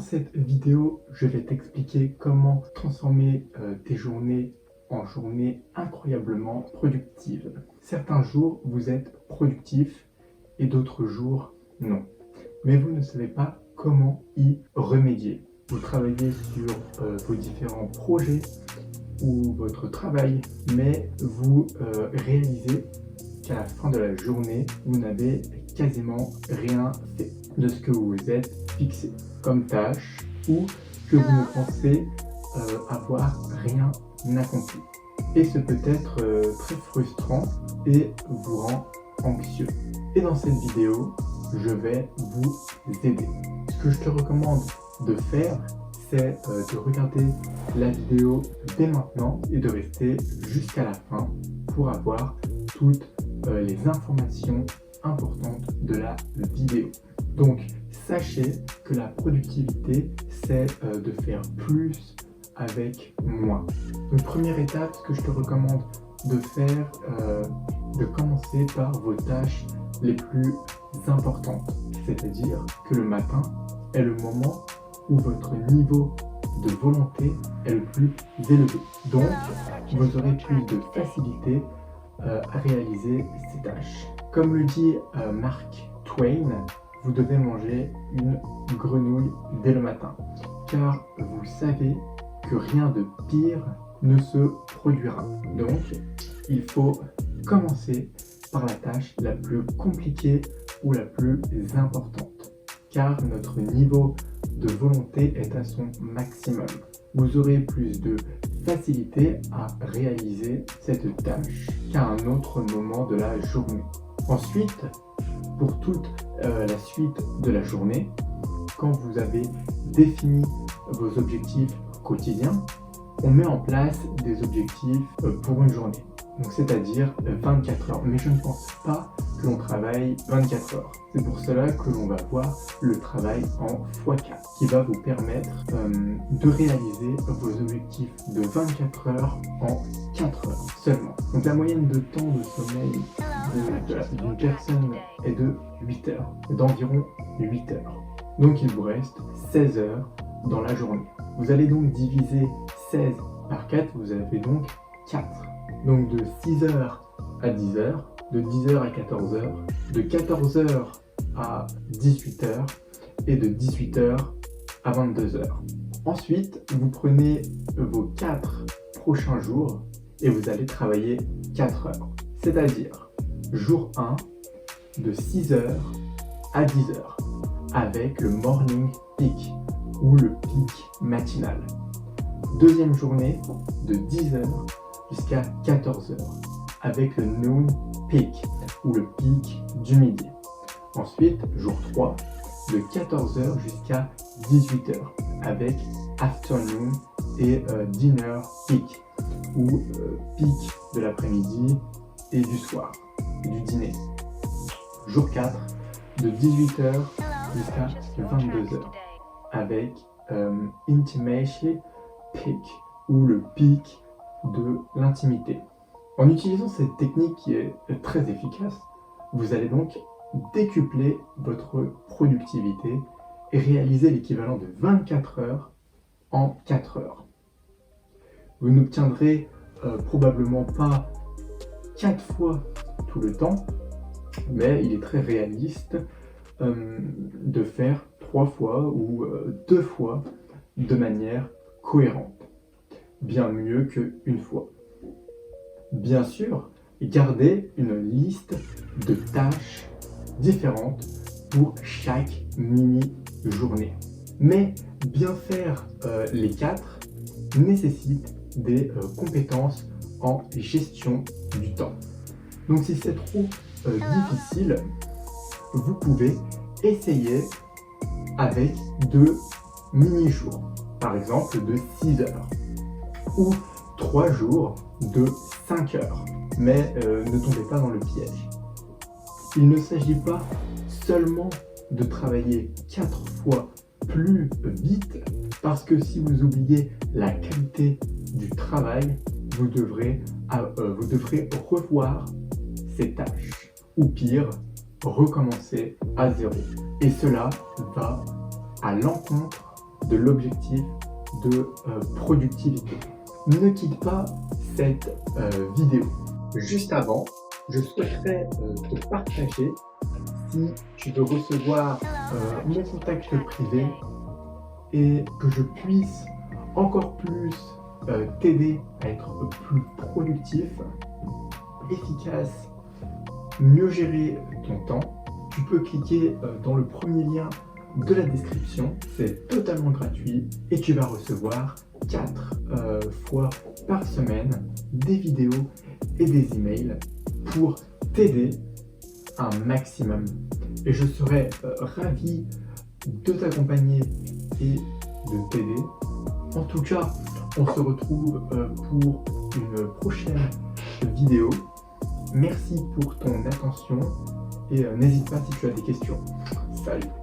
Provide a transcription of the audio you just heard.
cette vidéo, je vais t'expliquer comment transformer tes journées en journées incroyablement productives. Certains jours, vous êtes productif et d'autres jours, non. Mais vous ne savez pas comment y remédier. Vous travaillez sur vos différents projets ou votre travail, mais vous réalisez qu'à la fin de la journée, vous n'avez quasiment rien fait de ce que vous vous êtes fixé comme tâche ou que vous ne pensez avoir rien accompli. Et ce peut être très frustrant et vous rend anxieux. Et dans cette vidéo, je vais vous aider. Ce que je te recommande de faire, c'est de regarder la vidéo dès maintenant et de rester jusqu'à la fin pour avoir toutes les informations importantes de la vidéo. Donc, sachez que la productivité, c'est de faire plus avec moins. Donc, première étape, ce que je te recommande de faire, de commencer par vos tâches les plus importantes. C'est-à-dire que le matin est le moment où votre niveau de volonté est le plus élevé. Donc, vous aurez plus de facilité à réaliser ces tâches. Comme le dit Mark Twain, vous devez manger une grenouille dès le matin, car vous savez que rien de pire ne se produira. Donc, il faut commencer par la tâche la plus compliquée ou la plus importante, car notre niveau de volonté est à son maximum. Vous aurez plus de facilité à réaliser cette tâche qu'à un autre moment de la journée. Ensuite, pour toute la suite de la journée, quand vous avez défini vos objectifs quotidiens, on met en place des objectifs pour une journée. Donc c'est-à-dire 24 heures. Mais je ne pense pas que l'on travaille 24 heures. C'est pour cela que l'on va voir le travail en x4 qui va vous permettre de réaliser vos objectifs de 24 heures en 4 heures seulement. Donc la moyenne de temps de sommeil d'une personne est de 8 heures, d'environ 8 heures. Donc il vous reste 16 heures dans la journée. Vous allez donc diviser 16 par 4, vous avez donc 4. Donc de 6h à 10h, de 10h à 14h, de 14h à 18h et de 18h à 22h. Ensuite, vous prenez vos 4 prochains jours et vous allez travailler 4 heures. C'est-à-dire jour 1 de 6h à 10h avec le morning peak ou le pic matinal. Deuxième journée de 10h jusqu'à 14h avec le noon peak ou le pic du midi. Ensuite, jour 3 de 14h jusqu'à 18h avec afternoon et dinner peak ou pic de l'après-midi et du soir et du dîner. Jour 4 de 18h jusqu'à 22h avec intimacy peak ou le pic de l'intimité. En utilisant cette technique qui est très efficace, vous allez donc décupler votre productivité et réaliser l'équivalent de 24 heures en 4 heures. Vous n'obtiendrez probablement pas 4 fois tout le temps, mais il est très réaliste de faire 3 fois ou 2 fois de manière cohérente. Bien mieux qu'une fois. Bien sûr, gardez une liste de tâches différentes pour chaque mini-journée. Mais bien faire les 4 nécessite des compétences en gestion du temps. Donc si c'est trop difficile, vous pouvez essayer avec 2 mini-jours, par exemple de 6 heures. Ou 3 jours de 5 heures. Mais ne tombez pas dans le piège. Il ne s'agit pas seulement de travailler 4 fois plus vite, parce que si vous oubliez la qualité du travail, vous devrez revoir ces tâches. Ou pire, recommencer à zéro. Et cela va à l'encontre de l'objectif de productivité. Ne quitte pas cette vidéo. Juste avant, je souhaiterais te partager, si tu veux recevoir mon contact privé et que je puisse encore plus t'aider à être plus productif, efficace, mieux gérer ton temps, tu peux cliquer dans le premier lien de la description, c'est totalement gratuit et tu vas recevoir 4 fois par semaine des vidéos et des emails pour t'aider un maximum. Et je serai ravi de t'accompagner et de t'aider. En tout cas, on se retrouve pour une prochaine vidéo. Merci pour ton attention et n'hésite pas si tu as des questions. Salut!